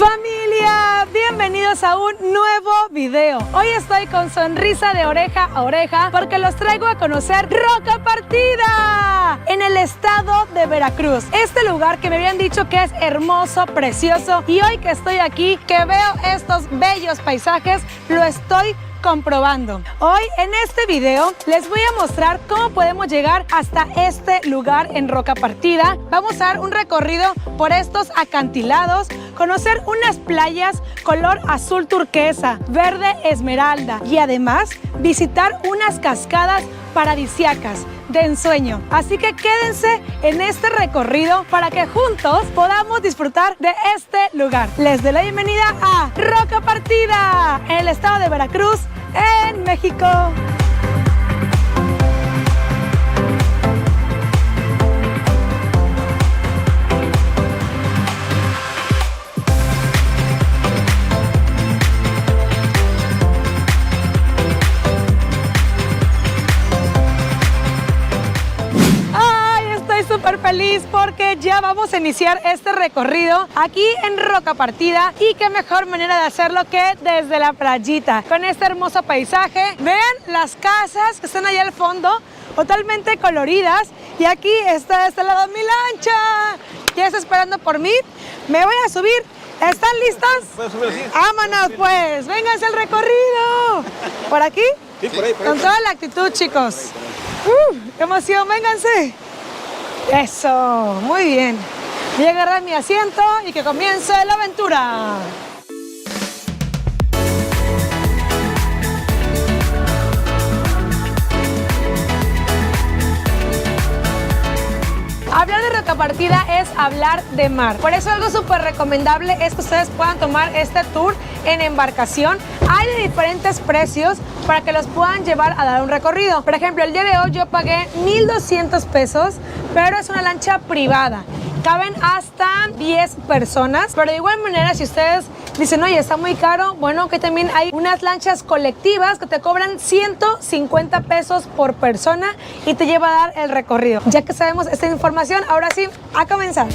Familia, bienvenidos a un nuevo video. Hoy estoy con sonrisa de oreja a oreja porque los traigo a conocer Roca Partida en el estado de Veracruz. Este lugar que me habían dicho que es hermoso, precioso, y hoy que estoy aquí, que veo estos bellos paisajes, lo estoy comprobando. Hoy en este video les voy a mostrar cómo podemos llegar hasta este lugar en Roca Partida. Vamos a dar un recorrido por estos acantilados, conocer unas playas color azul turquesa, verde esmeralda y además visitar unas cascadas paradisíacas de ensueño. Así que quédense en este recorrido para que juntos podamos disfrutar de este lugar. Les doy la bienvenida a Roca Partida en el estado de Veracruz, en México. Súper feliz porque ya vamos a iniciar este recorrido aquí en Roca Partida, y qué mejor manera de hacerlo que desde la playita con este hermoso paisaje. Vean las casas que están allá al fondo, totalmente coloridas, y aquí está de este lado mi lancha. Ya está esperando por mí. Me voy a subir. ¿Están listos? ¿Puedes subir así? ¡Vámonos pues! ¡Vénganse al recorrido! ¿Por aquí? Sí, por ahí. Con toda la actitud, chicos. ¡Qué emoción! ¡Vénganse! Eso, muy bien. Voy a agarrar mi asiento y que comience la aventura. Hablar de Roca Partida es hablar de mar. Por eso algo súper recomendable es que ustedes puedan tomar este tour en embarcación. Hay de diferentes precios para que los puedan llevar a dar un recorrido. Por ejemplo, el día de hoy yo pagué 1,200 pesos, pero es una lancha privada. Caben hasta 10 personas, pero de igual manera, si ustedes dicen, oye, está muy caro, bueno, que también hay unas lanchas colectivas que te cobran 150 pesos por persona y te lleva a dar el recorrido. Ya que sabemos esta información, ahora sí, a comenzar.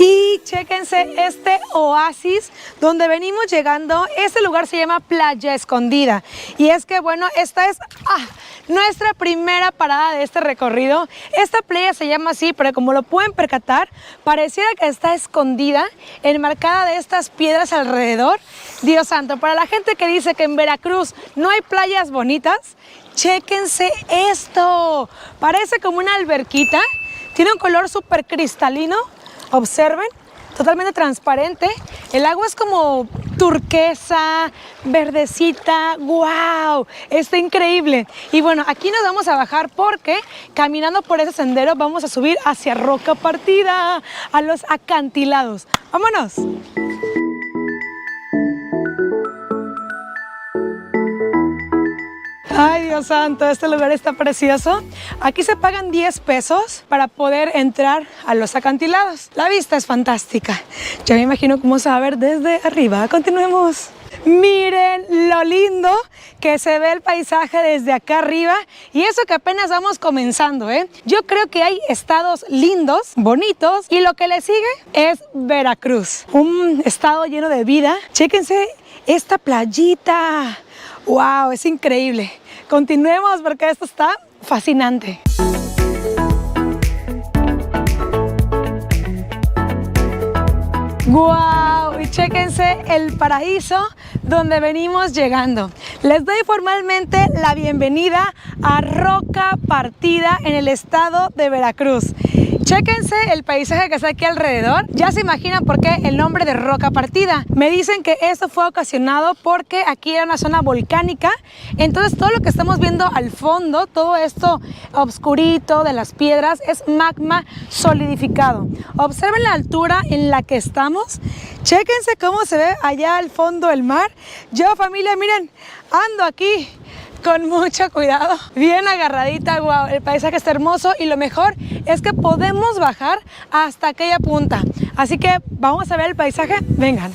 Y chéquense este oasis donde venimos llegando. Este lugar se llama Playa Escondida. Y es que, bueno, esta es nuestra primera parada de este recorrido. Esta playa se llama así, pero como lo pueden percatar, pareciera que está escondida, enmarcada de estas piedras alrededor. Dios santo, para la gente que dice que en Veracruz no hay playas bonitas, chéquense esto. Parece como una alberquita. Tiene un color súper cristalino. Observen, totalmente transparente. El agua es como turquesa, verdecita. ¡Wow! Está increíble. Y bueno, aquí nos vamos a bajar porque caminando por ese sendero vamos a subir hacia Roca Partida, a los acantilados. ¡Vámonos! Ay, Dios santo, este lugar está precioso. Aquí se pagan 10 pesos para poder entrar a los acantilados. La vista es fantástica. Ya me imagino cómo se va a ver desde arriba. Continuemos. Miren lo lindo que se ve el paisaje desde acá arriba, y eso que apenas vamos comenzando, ¿eh? Yo creo que hay estados lindos, bonitos, y lo que le sigue es Veracruz, un estado lleno de vida. Chéquense esta playita. ¡Wow! Es increíble. Continuemos porque esto está fascinante. ¡Wow! Y chéquense el paraíso donde venimos llegando. Les doy formalmente la bienvenida a Roca Partida en el estado de Veracruz. Chéquense el paisaje que está aquí alrededor. Ya se imaginan por qué el nombre de Roca Partida. Me dicen que esto fue ocasionado porque aquí era una zona volcánica. Entonces todo lo que estamos viendo al fondo, todo esto oscurito de las piedras, es magma solidificado. Observen la altura en la que estamos. Chéquense cómo se ve allá al fondo el mar. Yo, familia, miren, ando aquí con mucho cuidado, bien agarradita. Wow, el paisaje está hermoso y lo mejor es que podemos bajar hasta aquella punta. Así que vamos a ver el paisaje. Vengan.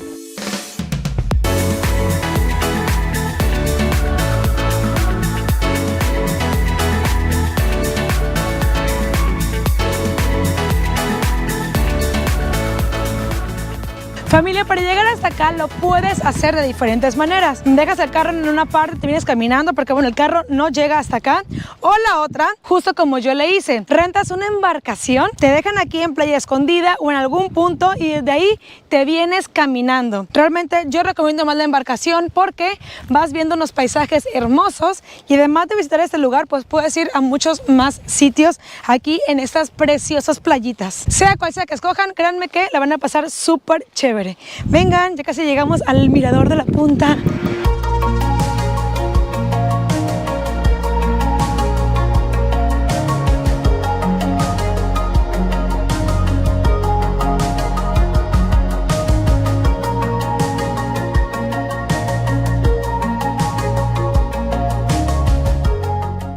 Familia, para llegar hasta acá lo puedes hacer de diferentes maneras. Dejas el carro en una parte, te vienes caminando porque bueno, el carro no llega hasta acá. O la otra, justo como yo le hice, rentas una embarcación, te dejan aquí en Playa Escondida o en algún punto y desde ahí te vienes caminando. Realmente yo recomiendo más la embarcación porque vas viendo unos paisajes hermosos y además de visitar este lugar, pues puedes ir a muchos más sitios aquí en estas preciosas playitas. Sea cual sea que escojan, créanme que la van a pasar súper chévere. Vengan, ya casi llegamos al mirador de la punta.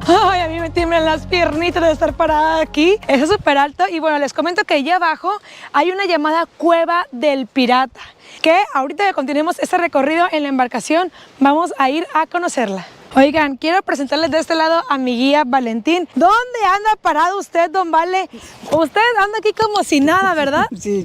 Ay, a mí me tiemblan las piernitas de estar parada aquí. Eso es súper alto y bueno, les comento que allá abajo hay una llamada Cueva del Pirata, que ahorita que continuemos este recorrido en la embarcación vamos a ir a conocerla. Oigan, quiero presentarles de este lado a mi guía Valentín. ¿Dónde anda parado usted, don Vale? Usted anda aquí como si nada, ¿verdad? Sí,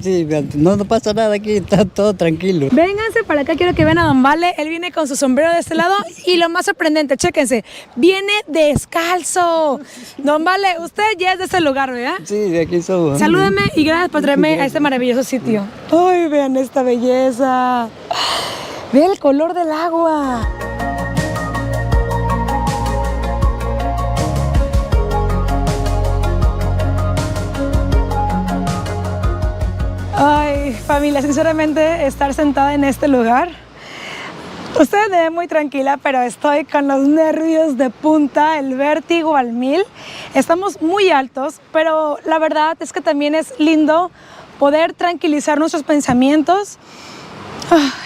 no pasa nada aquí, está todo tranquilo. Vénganse para acá, quiero que vean a don Vale. Él viene con su sombrero de este lado y lo más sorprendente, chéquense, viene descalzo. Don Vale, usted ya es de este lugar, ¿verdad? Sí, de aquí somos. Salúdame y gracias por traerme a este maravilloso sitio. Ay, vean esta belleza. Vean el color del agua. Ay, familia, sinceramente estar sentada en este lugar, ustedes me ven muy tranquila, pero estoy con los nervios de punta, el vértigo al 1000. Estamos muy altos, pero la verdad es que también es lindo poder tranquilizar nuestros pensamientos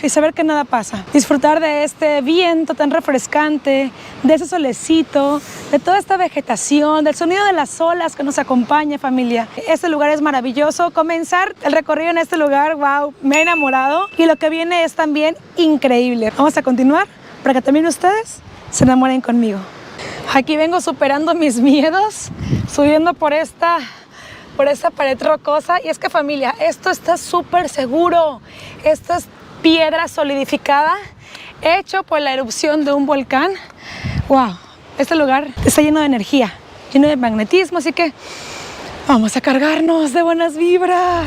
y saber que nada pasa. Disfrutar de este viento tan refrescante, de ese solecito, de toda esta vegetación, del sonido de las olas que nos acompaña, familia. Este lugar es maravilloso. Comenzar el recorrido en este lugar, wow, me he enamorado. Y lo que viene es también increíble. Vamos a continuar para que también ustedes se enamoren conmigo. Aquí vengo superando mis miedos, subiendo por esta pared rocosa. Y es que, familia, esto está súper seguro. Esto es piedra solidificada, hecho por la erupción de un volcán. Wow, este lugar está lleno de energía, lleno de magnetismo, así que vamos a cargarnos de buenas vibras.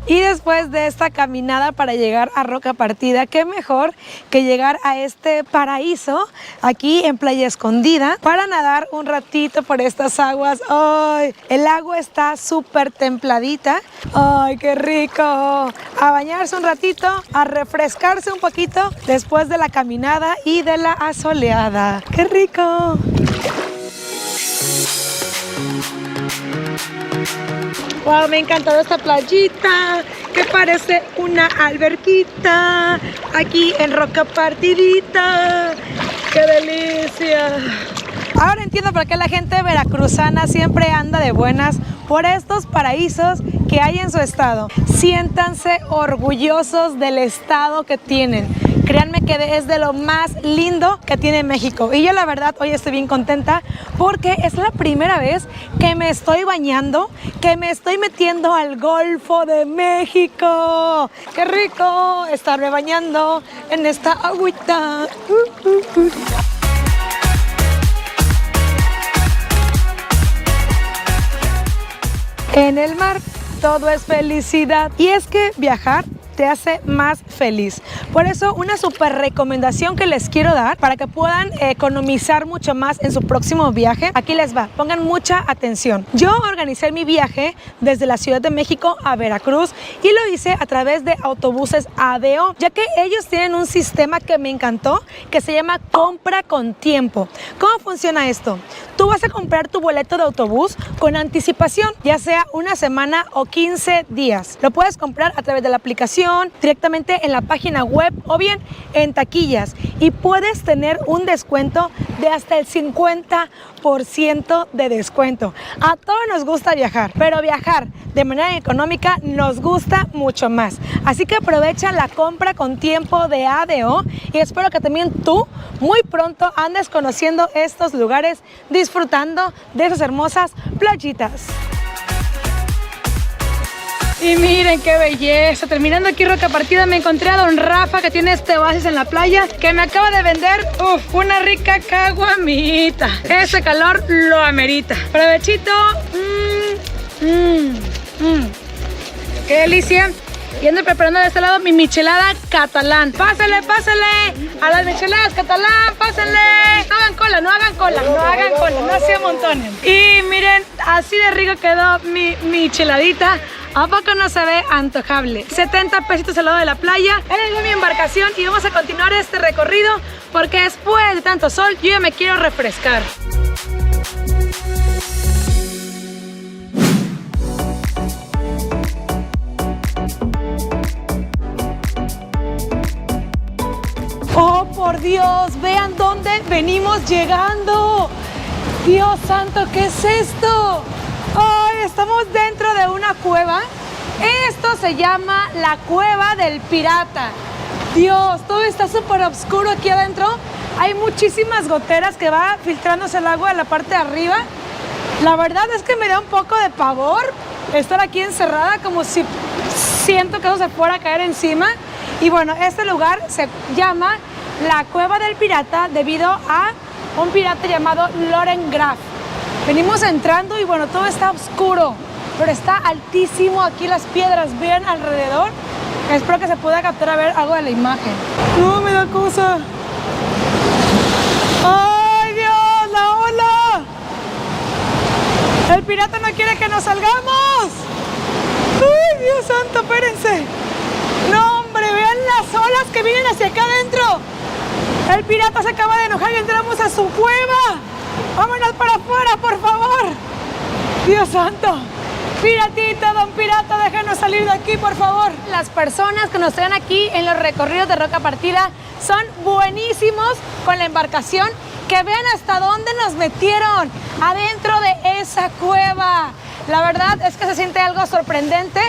Y después de esta caminada para llegar a Roca Partida, qué mejor que llegar a este paraíso aquí en Playa Escondida para nadar un ratito por estas aguas. ¡Ay! El agua está súper templadita. ¡Ay, qué rico! A bañarse un ratito, a refrescarse un poquito después de la caminada y de la asoleada. ¡Qué rico! Wow, me ha encantado esta playita que parece una alberquita aquí en Roca Partidita. ¡Qué delicia! Ahora entiendo por qué la gente veracruzana siempre anda de buenas por estos paraísos que hay en su estado. Siéntanse orgullosos del estado que tienen. Créanme que es de lo más lindo que tiene México. Y yo la verdad hoy estoy bien contenta porque es la primera vez que me estoy bañando, que me estoy metiendo al Golfo de México. ¡Qué rico estarme bañando en esta agüita! En el mar todo es felicidad. Y es que viajar te hace más feliz. Por eso una súper recomendación que les quiero dar para que puedan economizar mucho más en su próximo viaje. Aquí les va, pongan mucha atención. Yo organicé mi viaje desde la Ciudad de México a Veracruz y lo hice a través de autobuses ADO, ya que ellos tienen un sistema que me encantó que se llama compra con tiempo. ¿Cómo funciona esto? Tú vas a comprar tu boleto de autobús con anticipación, ya sea una semana o 15 días. Lo puedes comprar a través de la aplicación información directamente en la página web o bien en taquillas, y puedes tener un descuento de hasta el 50% de descuento. A todos nos gusta viajar, pero viajar de manera económica nos gusta mucho más. Así que aprovecha la compra con tiempo de ADO y espero que también tú muy pronto andes conociendo estos lugares, disfrutando de esas hermosas playitas. Y miren qué belleza, terminando aquí Roca Partida me encontré a don Rafa, que tiene este oasis en la playa, que me acaba de vender una rica caguamita. Ese calor lo amerita. Provechito. Qué delicia. Y ando preparando de este lado mi michelada catalán. Pásale, pásale a las micheladas catalán, pásenle. No hagan cola, no hagan cola, no hagan cola, no se amontonen. Y miren, así de rico quedó mi micheladita. ¿A poco no se ve antojable? 70 pesitos al lado de la playa. En mi embarcación y vamos a continuar este recorrido porque después de tanto sol yo ya me quiero refrescar. ¡Oh, por Dios! ¡Vean dónde venimos llegando! ¡Dios santo! ¿Qué es esto? ¡Ay! Estamos dentro de una cueva. Esto se llama la Cueva del Pirata. Dios, todo está súper oscuro aquí adentro. Hay muchísimas goteras que va filtrándose el agua de la parte de arriba. La verdad es que me da un poco de pavor estar aquí encerrada, como si siento que eso se fuera a caer encima. Y bueno, este lugar se llama la Cueva del Pirata debido a un pirata llamado Loren Graf. Venimos entrando y bueno, todo está oscuro, pero está altísimo aquí las piedras, vean alrededor. Espero que se pueda captar a ver algo de la imagen. No, me da cosa. ¡Ay, Dios! ¡La ola! El pirata no quiere que nos salgamos. ¡Ay, Dios santo! Espérense. No, hombre, vean las olas que vienen hacia acá adentro. El pirata se acaba de enojar y entramos a su cueva. ¡Vámonos para afuera, por favor! ¡Dios santo! Piratita, don pirata, déjanos salir de aquí, por favor. Las personas que nos traen aquí en los recorridos de Roca Partida son buenísimos con la embarcación. Que vean hasta dónde nos metieron, adentro de esa cueva. La verdad es que se siente algo sorprendente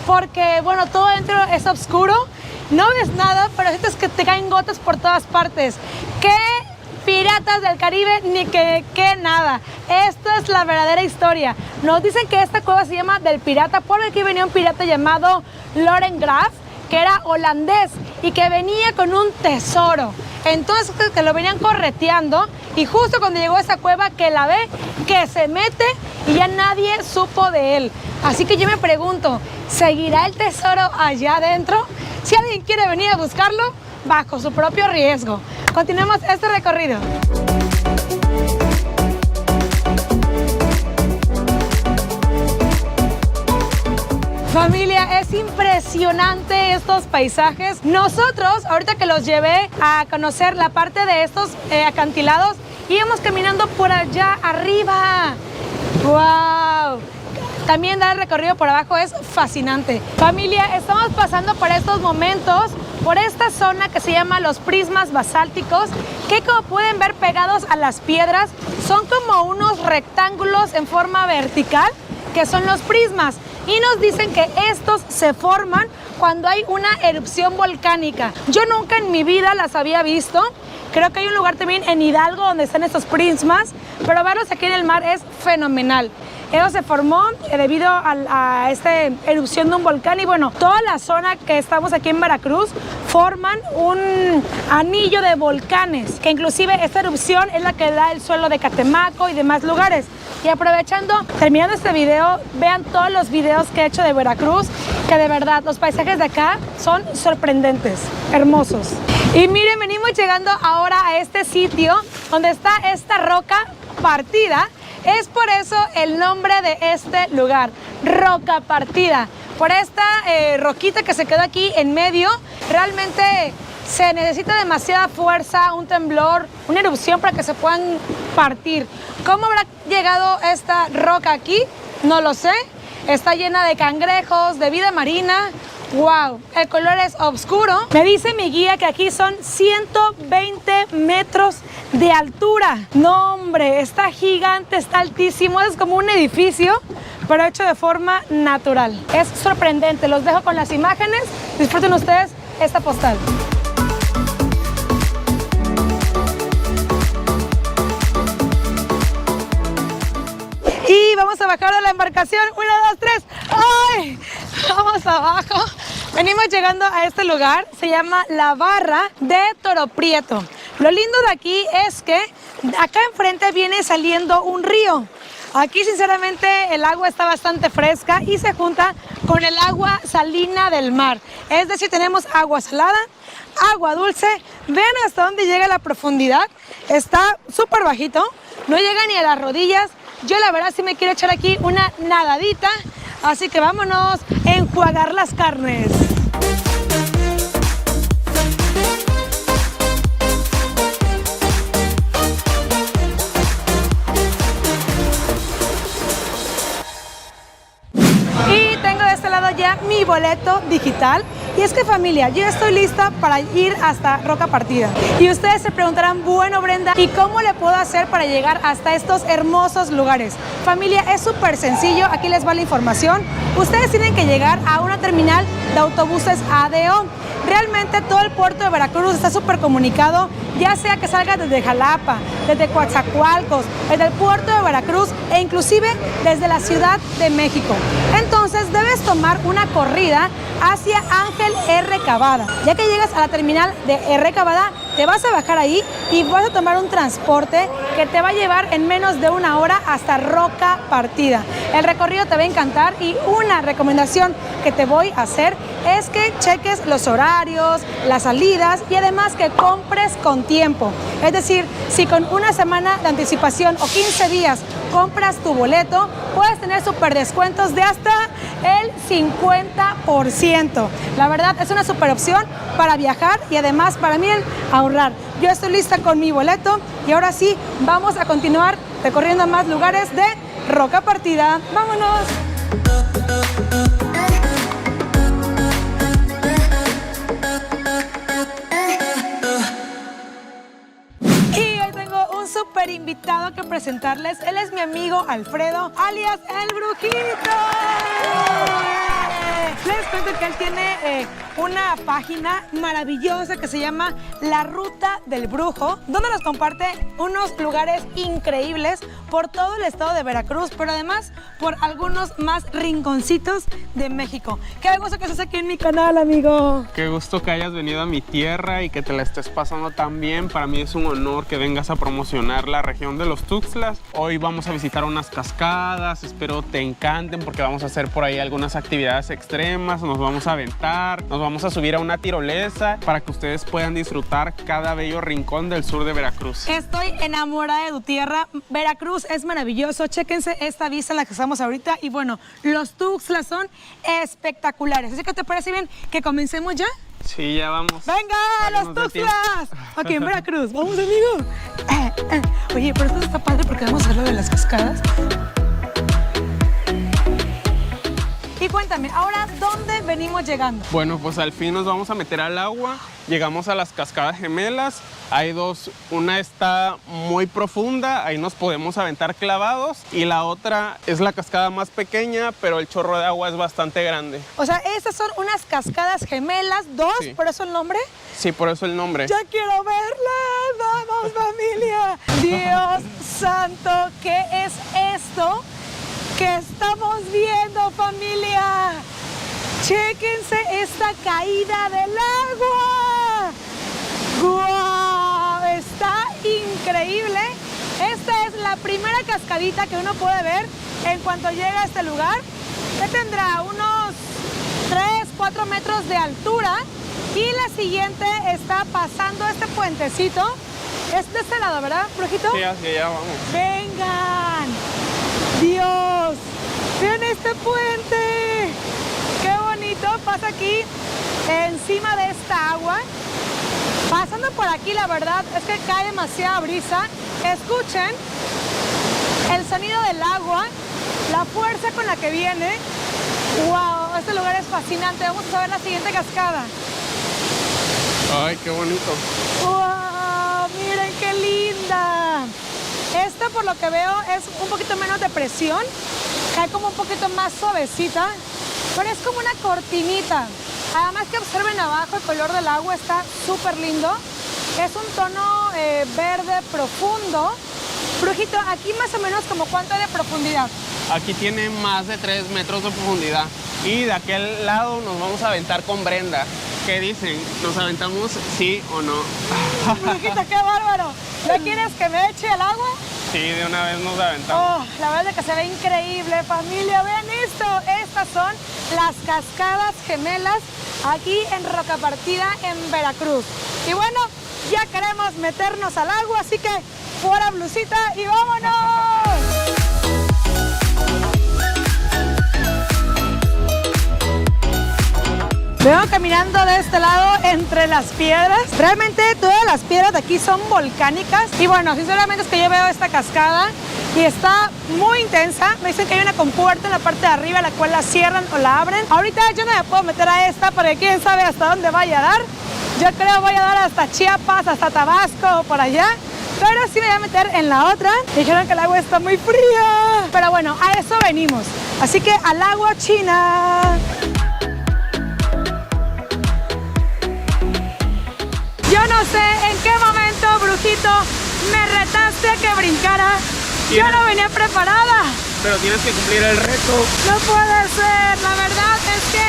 porque, bueno, todo dentro es oscuro. No ves nada, pero sientes que te caen gotas por todas partes. ¿Qué Piratas del Caribe? Ni que nada. Esto es la verdadera historia. Nos dicen que esta cueva se llama del pirata porque aquí venía un pirata llamado Loren Graf, que era holandés y que venía con un tesoro. Entonces que lo venían correteando y justo cuando llegó a esa cueva que la ve, que se mete y ya nadie supo de él. Así que yo me pregunto, ¿seguirá el tesoro allá adentro? Si alguien quiere venir a buscarlo, bajo su propio riesgo. Continuemos este recorrido. Familia, es impresionante estos paisajes. Nosotros, ahorita que los llevé a conocer la parte de estos acantilados, íbamos caminando por allá arriba. ¡Wow! También dar el recorrido por abajo es fascinante. Familia, estamos pasando por estos momentos, por esta zona que se llama los prismas basálticos, que como pueden ver pegados a las piedras, son como unos rectángulos en forma vertical, que son los prismas. Y nos dicen que estos se forman cuando hay una erupción volcánica. Yo nunca en mi vida las había visto. Creo que hay un lugar también en Hidalgo donde están estos prismas, pero verlos aquí en el mar es fenomenal. Eso se formó debido a esta erupción de un volcán y bueno, toda la zona que estamos aquí en Veracruz forman un anillo de volcanes, que inclusive esta erupción es la que da el suelo de Catemaco y demás lugares. Y aprovechando, terminando este video, vean todos los videos que he hecho de Veracruz, que de verdad los paisajes de acá son sorprendentes, hermosos. Y miren, venimos llegando ahora a este sitio donde está esta roca partida. Es por eso el nombre de este lugar, Roca Partida. Por esta roquita que se quedó aquí en medio, realmente se necesita demasiada fuerza, un temblor, una erupción para que se puedan partir. ¿Cómo habrá llegado esta roca aquí? No lo sé. Está llena de cangrejos, de vida marina. Wow, el color es oscuro. Me dice mi guía que aquí son 120 metros de altura. No, hombre, está gigante, está altísimo. Es como un edificio, pero hecho de forma natural. Es sorprendente. Los dejo con las imágenes. Disfruten ustedes esta postal. Y vamos a bajar de la embarcación. 1, 2, 3. ¡Ay! Vamos abajo. Venimos llegando a este lugar. Se llama la Barra de Toro Prieto. Lo lindo de aquí es que acá enfrente viene saliendo un río. Aquí sinceramente el agua está bastante fresca y se junta con el agua salina del mar. Es decir, tenemos agua salada, agua dulce. Vean hasta dónde llega la profundidad. Está súper bajito, no llega ni a las rodillas. Yo la verdad sí me quiero echar aquí una nadadita, así que vámonos a enjuagar las carnes. Y tengo de este lado ya mi boleto digital. Y es que, familia, yo estoy lista para ir hasta Roca Partida. Y ustedes se preguntarán, bueno, Brenda, ¿y cómo le puedo hacer para llegar hasta estos hermosos lugares? Familia, es súper sencillo, aquí les va la información. Ustedes tienen que llegar a una terminal de autobuses ADO. Realmente todo el puerto de Veracruz está súper comunicado, ya sea que salga desde Jalapa, desde Coatzacoalcos, desde el puerto de Veracruz e inclusive desde la Ciudad de México. Entonces debes tomar una corrida hacia Ángel R. Cavada. Ya que llegas a la terminal de R. Cavada, te vas a bajar ahí y vas a tomar un transporte que te va a llevar en menos de 1 hora hasta Roca Partida. El recorrido te va a encantar y una recomendación que te voy a hacer es que cheques los horarios, las salidas y además que compres con tiempo. Es decir, si con 1 semana de anticipación o 15 días compras tu boleto, puedes tener súper descuentos de hasta el 50%. La verdad es una súper opción para viajar y además para mí ahorrar. Yo estoy lista con mi boleto y ahora sí vamos a continuar recorriendo más lugares de Roca Partida. ¡Vámonos! Súper invitado que presentarles. Él es mi amigo Alfredo, alias El Brujito. Les cuento que él tiene una página maravillosa que se llama La Ruta del Brujo, donde nos comparte unos lugares increíbles por todo el estado de Veracruz, pero además por algunos más rinconcitos de México. Qué gusto que estés aquí en mi canal, amigo. Qué gusto que hayas venido a mi tierra y que te la estés pasando tan bien. Para mí es un honor que vengas a promocionar la región de los Tuxtlas. Hoy vamos a visitar unas cascadas, espero te encanten porque vamos a hacer por ahí algunas actividades extremas, nos vamos a aventar, nos vamos a subir a una tirolesa para que ustedes puedan disfrutar cada bello rincón del sur de Veracruz. Estoy enamorada de tu tierra. Veracruz es maravilloso. Chéquense esta vista en la que estamos ahorita y bueno, los Tuxtlas son espectaculares. Así que ¿te parece bien que comencemos ya? Sí, ya vamos. ¡Venga, los Tuxtlas! Ok, en Veracruz. Vamos, amigo. Oye, pero esto está padre porque vamos a hacer lo de las cascadas. Y cuéntame, ahora, ¿dónde venimos llegando? Bueno, pues al fin nos vamos a meter al agua. Llegamos a las cascadas gemelas. Hay dos, una está muy profunda, ahí nos podemos aventar clavados. Y la otra es la cascada más pequeña, pero el chorro de agua es bastante grande. O sea, estas son unas cascadas gemelas, dos, Sí. ¿por eso el nombre? Sí, por eso el nombre. ¡Ya quiero verlas! ¡Vamos, familia! Dios santo, ¿qué es esto que estamos viendo, familia? Chéquense esta caída del agua. ¡Guau! Está increíble. Esta es la primera cascadita que uno puede ver en cuanto llega a este lugar. Que tendrá unos 3-4 metros de altura. Y la siguiente está pasando este puentecito. Es de este lado, ¿verdad, Brujito? Sí, hacia allá vamos. ¡Vengan! ¡Dios! ¡Vean este puente! ¡Qué bonito! Pasa aquí encima de esta agua. Pasando por aquí, la verdad es que cae demasiada brisa. Escuchen el sonido del agua, la fuerza con la que viene. ¡Wow! este lugar es fascinante. Vamos a ver la siguiente cascada. Ay, qué bonito. ¡Wow! Miren qué linda. Esta, por lo que veo, es un poquito menos de presión. Cae como un poquito más suavecita, pero es como una cortinita. Además que observen abajo, el color del agua está súper lindo. Es un tono verde profundo. Brujito, aquí más o menos como cuánto de profundidad. Aquí tiene más de 3 metros de profundidad. Y de aquel lado nos vamos a aventar con Brenda. ¿Qué dicen? ¿Nos aventamos sí o no? Brujito, qué bárbaro. ¿Ya quieres que me eche el agua? Sí, de una vez nos aventamos. Oh, la verdad es que se ve increíble, familia. Vean esto. Estas son las cascadas gemelas aquí en Roca Partida, en Veracruz. Y bueno, ya queremos meternos al agua, así que fuera blusita y vámonos. Vengo caminando de este lado entre las piedras. Realmente todas las piedras de aquí son volcánicas. Y bueno, sinceramente es que yo veo esta cascada y está muy intensa. Me dicen que hay una compuerta en la parte de arriba, la cual la cierran o la abren. Ahorita yo no me puedo meter a esta porque quién sabe hasta dónde vaya a dar. Yo creo voy a dar hasta Chiapas, hasta Tabasco o por allá. Pero sí me voy a meter en la otra. Dijeron que el agua está muy fría. Pero bueno, a eso venimos. Así que al agua china. Yo no sé en qué momento, Brujito, me retaste a que brincara. Yo no venía preparada. Pero tienes que cumplir el reto. No puede ser. La verdad es que,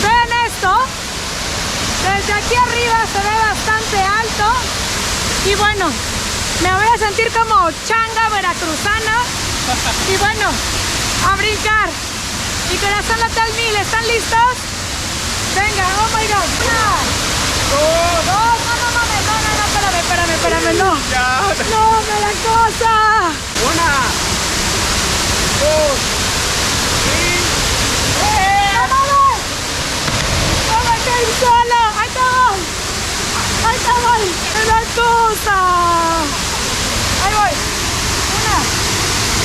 ven esto. Desde aquí arriba se ve bastante alto. Y bueno, me voy a sentir como changa veracruzana. Y bueno, a brincar. Y corazón latal 1000, ¿están listos? Venga, oh my God. Espérame, no. Ya. No, me da cosa. 1, 2, 3. ¡Vámonos! ¡No me caí sola! ¡Ahí estamos! ¡Ahí estamos! ¡Me da cosa! Ahí voy. 1,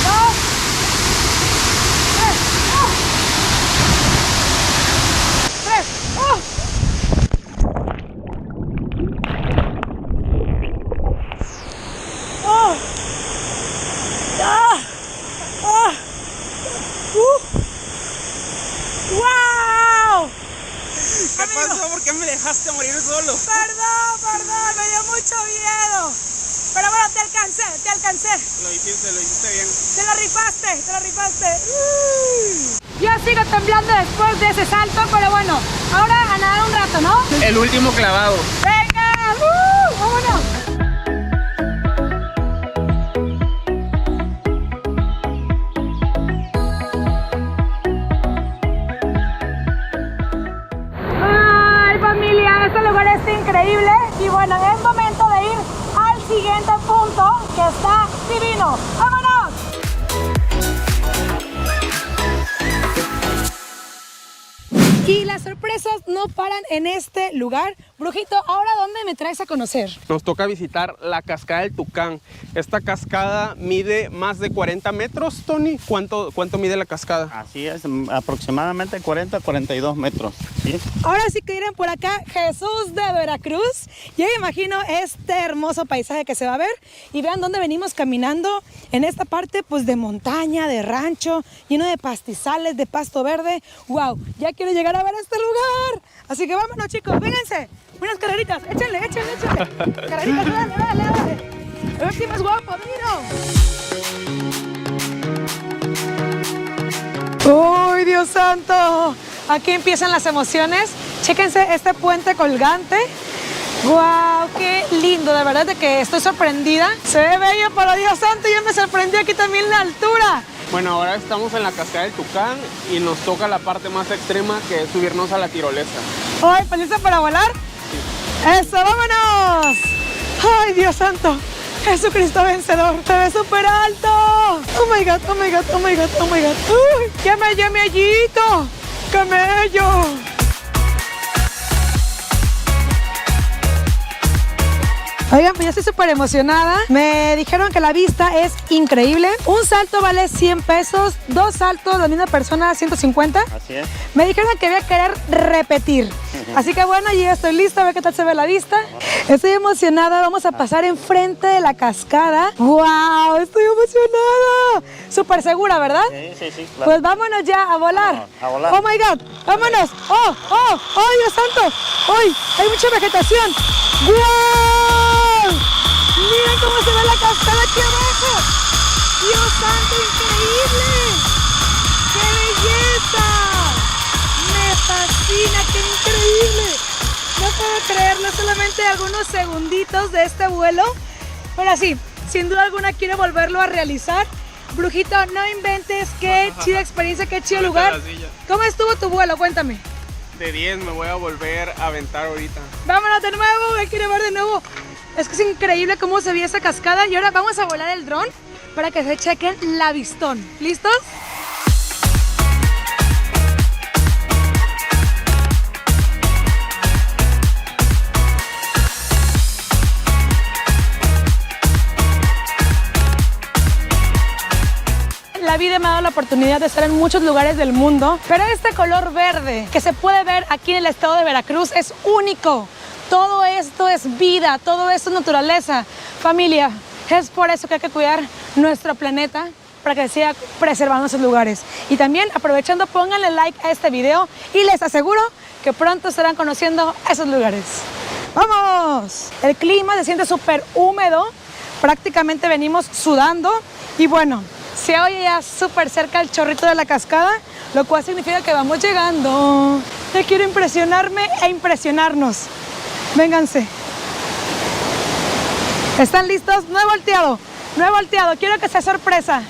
2, 3. ¡Oh! ¡Oh! ¡Ah! ¡Ah! ¡Wow! ¿Qué pasó? ¿Por qué me dejaste morir solo? Perdón, me dio mucho miedo. Pero bueno, te alcancé. Lo hiciste bien. Te lo rifaste. Yo sigo temblando después de ese salto, pero bueno, ahora a nadar un rato, ¿no? El último clavado. ¡Venga! ¡Vámonos! Increíble. Y bueno, es momento de ir al siguiente punto que está divino. ¡Vámonos! Y las sorpresas no paran en este lugar. Brujito, ¿ahora dónde me traes a conocer? Nos toca visitar la cascada del Tucán. Esta cascada mide más de 40 metros, Tony. ¿Cuánto mide la cascada? Así es, aproximadamente 40-42 metros. ¿Sí? Ahora sí que miren por acá, Jesús de Veracruz. Yo me imagino este hermoso paisaje que se va a ver. Y vean dónde venimos caminando en esta parte pues de montaña, de rancho, lleno de pastizales, de pasto verde. ¡Wow! Ya quiero llegar a ver este lugar. Así que vámonos, chicos, vénganse. Unas carreritas, échenle. Carreritas, dale. A ver si más guapo, miro. ¡Uy, Dios santo! Aquí empiezan las emociones. Chéquense este puente colgante. ¡Guau! ¡Qué lindo! De verdad de que estoy sorprendida. Se ve bello, pero Dios santo, yo me sorprendí aquí también la altura. Bueno, ahora estamos en la cascada del Tucán y nos toca la parte más extrema, que es subirnos a la tirolesa. ¡Ay, pues lista para volar! ¡Eso, vámonos! ¡Ay, Dios santo! ¡Jesucristo vencedor! ¡Se ve súper alto! ¡Oh, my God! ¡Uy! ¡Qué mellito! ¡Camello! Oigan, pues yo estoy súper emocionada. Me dijeron que la vista es increíble. Un salto vale 100 pesos, 2 saltos la misma persona 150. Así es. Me dijeron que voy a querer repetir. Así que bueno, yo ya estoy lista, a ver qué tal se ve la vista. Estoy emocionada, vamos a pasar enfrente de la cascada. ¡Wow! Estoy emocionada. Súper segura, ¿verdad? Sí, claro. Pues vámonos ya a volar. A volar. ¡Oh, my God! ¡Vámonos! ¡Oh, Dios santo! ¡Uy! Hay mucha vegetación. ¡Wow! ¡Miren cómo se ve la cascada aquí abajo! ¡Dios santo, increíble! ¡Qué belleza! ¡Me fascina! ¡Qué increíble! No puedo creerlo, solamente algunos segunditos de este vuelo. Pero sí, sin duda alguna quiero volverlo a realizar. Brujito, no inventes, qué chida experiencia, qué chido lugar. ¿Cómo estuvo tu vuelo? Cuéntame. De 10 me voy a volver a aventar ahorita. Vámonos de nuevo, me quiero ver de nuevo. Es que es increíble cómo se ve esa cascada. Y ahora vamos a volar el dron para que se chequen la vistón. ¿Listos? La vida me ha dado la oportunidad de estar en muchos lugares del mundo, pero este color verde que se puede ver aquí en el estado de Veracruz es único. Todo esto es vida, todo esto es naturaleza. Familia, es por eso que hay que cuidar nuestro planeta para que siga preservando esos lugares. Y también, aprovechando, pónganle like a este video y les aseguro que pronto estarán conociendo esos lugares. ¡Vamos! El clima se siente súper húmedo, prácticamente venimos sudando y bueno, se oye ya súper cerca el chorrito de la cascada, lo cual significa que vamos llegando. Yo quiero impresionarme e impresionarnos. Vénganse. ¿Están listos? No he volteado, quiero que sea sorpresa.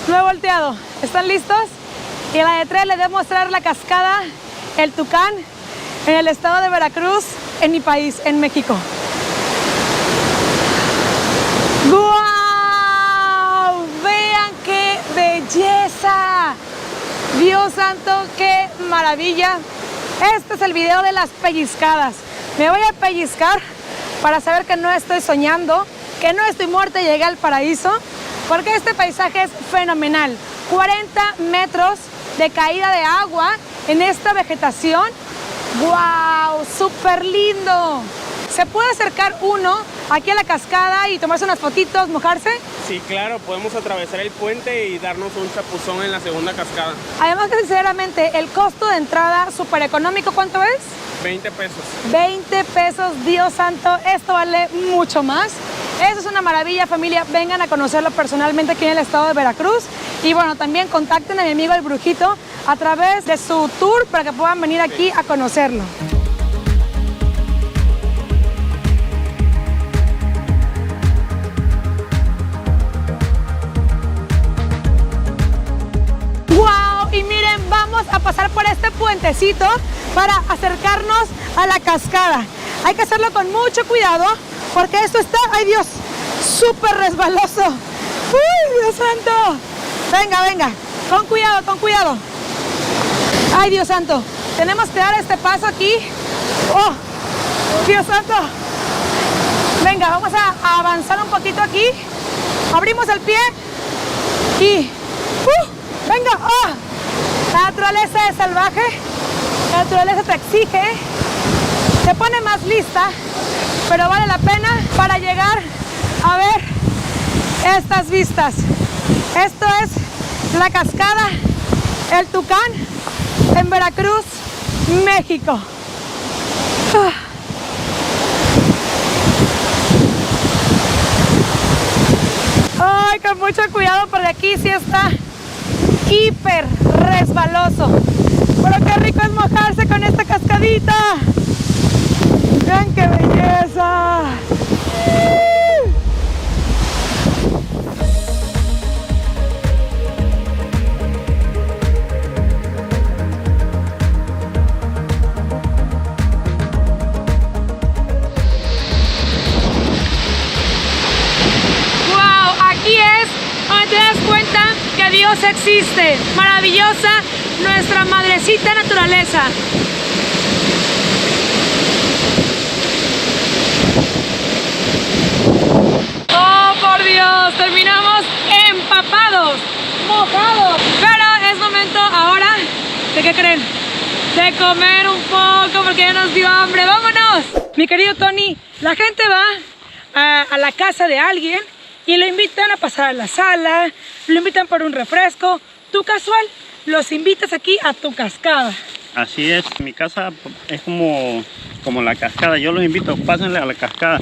No he volteado. ¿Están listos? Y a la de 3 les voy a mostrar la cascada, el Tucán, en el estado de Veracruz, en mi país, en México. ¡Guau! ¡Vean qué belleza! Dios santo, qué maravilla. Este es el video de las pellizcadas. Me voy a pellizcar para saber que no estoy soñando, que no estoy muerta y llegué al paraíso, porque este paisaje es fenomenal. 40 metros de caída de agua en esta vegetación. ¡Wow! ¡Súper lindo! ¿Se puede acercar uno aquí a la cascada y tomarse unas fotitos, mojarse? Sí, claro, podemos atravesar el puente y darnos un chapuzón en la segunda cascada. Además que sinceramente el costo de entrada súper económico, ¿cuánto es? 20 pesos. 20 pesos, Dios santo, esto vale mucho más. Eso es una maravilla, familia. Vengan a conocerlo personalmente aquí en el estado de Veracruz. Y bueno, también contacten a mi amigo el Brujito a través de su tour para que puedan venir aquí a conocerlo. ¡Wow! Y miren, vamos a pasar por este puentecito para acercarnos a la cascada. Hay que hacerlo con mucho cuidado porque esto está, ¡ay Dios!, súper resbaloso. ¡Uy, Dios santo! Venga, venga, con cuidado, con cuidado. ¡Ay, Dios santo! Tenemos que dar este paso aquí. ¡Oh, Dios santo! Venga, vamos a avanzar un poquito aquí. Abrimos el pie y... ¡venga! ¡Oh! La naturaleza es salvaje. La naturaleza te exige, te pone más lista, pero vale la pena para llegar a ver estas vistas. Esto es la cascada El Tucán en Veracruz, México. Ay, con mucho cuidado porque aquí sí está hiper resbaloso. Pero qué rico es mojarse con esta cascadita. ¡Vean qué belleza! ¡Wow! Aquí es donde te das cuenta que Dios existe. Maravillosa nuestra madrecita naturaleza. creen? De comer un poco porque ya nos dio hambre. ¡Vámonos! Mi querido Tony, la gente va a la casa de alguien y lo invitan a pasar a la sala, lo invitan por un refresco. Tú casual, los invitas aquí a tu cascada. Así es, mi casa es como la cascada. Yo los invito, pásenle a la cascada.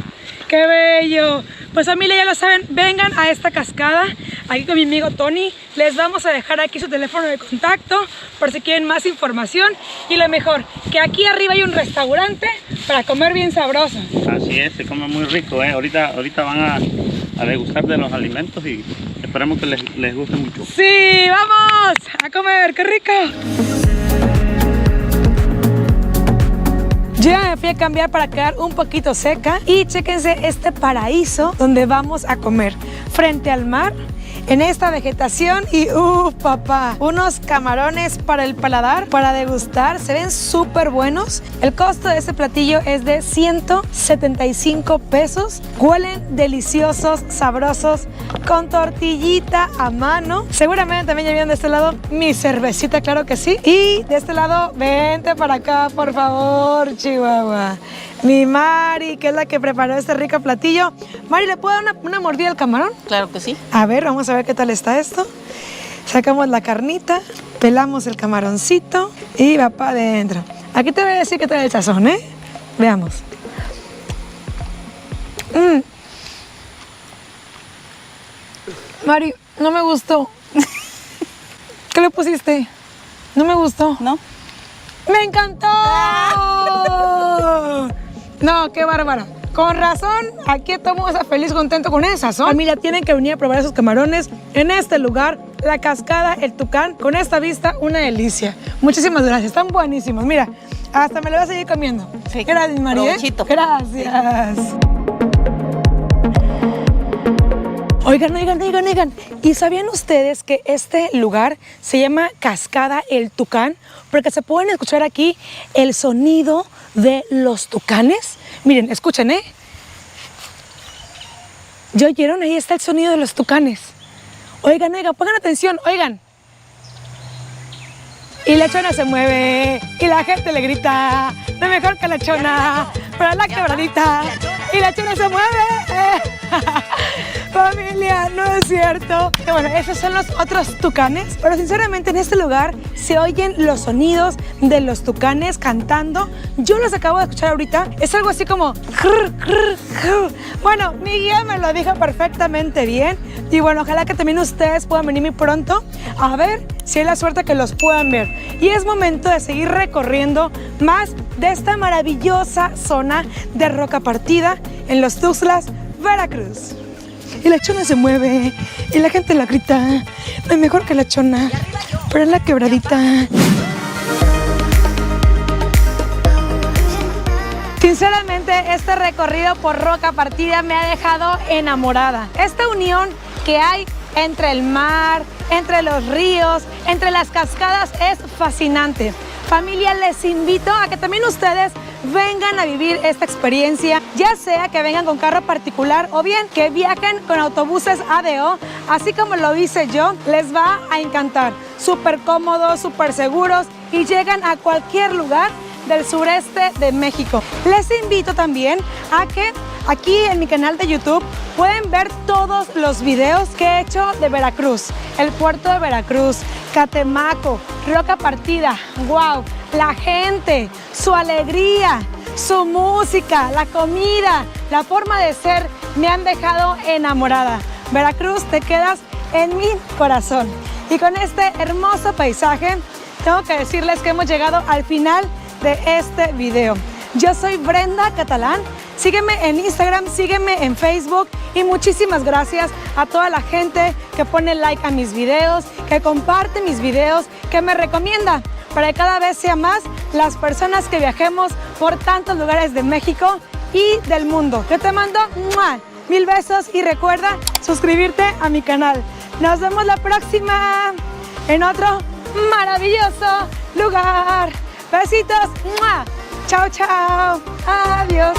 ¡Qué bello! Pues familia, ya lo saben, vengan a esta cascada, aquí con mi amigo Tony. Les vamos a dejar aquí su teléfono de contacto por si quieren más información. Y lo mejor, que aquí arriba hay un restaurante para comer bien sabroso. Así es, se come muy rico, ¿eh? Ahorita van a degustar de los alimentos y esperemos que les guste mucho. ¡Sí! ¡Vamos a comer! ¡Qué rico! Yo ya me fui a cambiar para quedar un poquito seca y chéquense este paraíso donde vamos a comer frente al mar en esta vegetación y papá, unos camarones para el paladar para degustar, se ven súper buenos. El costo de este platillo es de 175 pesos. Huelen deliciosos, sabrosos, con tortillita a mano. Seguramente también ya vieron de este lado mi cervecita, claro que sí. Y de este lado, vente para acá, por favor, Chihuahua. Mi Mari, que es la que preparó este rico platillo. Mari, ¿le puedo dar una mordida al camarón? Claro que sí. A ver, vamos a ver qué tal está esto. Sacamos la carnita, pelamos el camaroncito y va para adentro. Aquí te voy a decir qué tal el sazón, ¿eh? Veamos. Mari, no me gustó. ¿Qué le pusiste? No me gustó. ¿No? ¡Me encantó! No, qué bárbara. Con razón, aquí estamos feliz, contento con esa sazón. Familia, tienen que venir a probar esos camarones en este lugar, la cascada El Tucán. Con esta vista, una delicia. Muchísimas gracias, están buenísimos. Mira, hasta me lo voy a seguir comiendo. Sí. Gracias, María. Provechito. Gracias. Sí. Oigan. ¿Y sabían ustedes que este lugar se llama Cascada El Tucán? Porque se pueden escuchar aquí el sonido de los tucanes. Miren, escuchen, ¿eh? ¿Ya oyeron? Ahí está el sonido de los tucanes. Oigan, pongan atención, oigan. Y la chona se mueve, y la gente le grita, no mejor que la chona, para la quebradita, y la chona se mueve. Familia, no es cierto. Y bueno, esos son los otros tucanes, pero sinceramente en este lugar se oyen los sonidos de los tucanes cantando. Yo los acabo de escuchar ahorita, es algo así como... Bueno, mi guía me lo dijo perfectamente bien. Y bueno, ojalá que también ustedes puedan venir muy pronto a ver si hay la suerte que los puedan ver. Y es momento de seguir recorriendo más de esta maravillosa zona de roca partida en los Tuxtlas, Veracruz. Y la chona se mueve y la gente la grita, no hay mejor que la chona, pero es la quebradita. Sinceramente, este recorrido por roca partida me ha dejado enamorada. Esta unión que hay entre el mar, entre los ríos, entre las cascadas es fascinante. Familia, les invito a que también ustedes vengan a vivir esta experiencia, ya sea que vengan con carro particular o bien que viajen con autobuses ADO, así como lo hice yo, les va a encantar. Súper cómodos, súper seguros y llegan a cualquier lugar del sureste de México. Les invito también a que aquí en mi canal de YouTube pueden ver todos los videos que he hecho de Veracruz, el puerto de Veracruz, Catemaco, roca partida. ¡Wow! La gente, su alegría, su música, la comida, la forma de ser me han dejado enamorada. Veracruz, te quedas en mi corazón. Y con este hermoso paisaje, tengo que decirles que hemos llegado al final de este video. Yo soy Brenda Catalán. Sígueme en Instagram, sígueme en Facebook y muchísimas gracias a toda la gente que pone like a mis videos, que comparte mis videos, que me recomienda para que cada vez sea más las personas que viajemos por tantos lugares de México y del mundo. Yo te mando mil besos y recuerda suscribirte a mi canal. Nos vemos la próxima en otro maravilloso lugar. Besitos. Chao, chao. Adiós.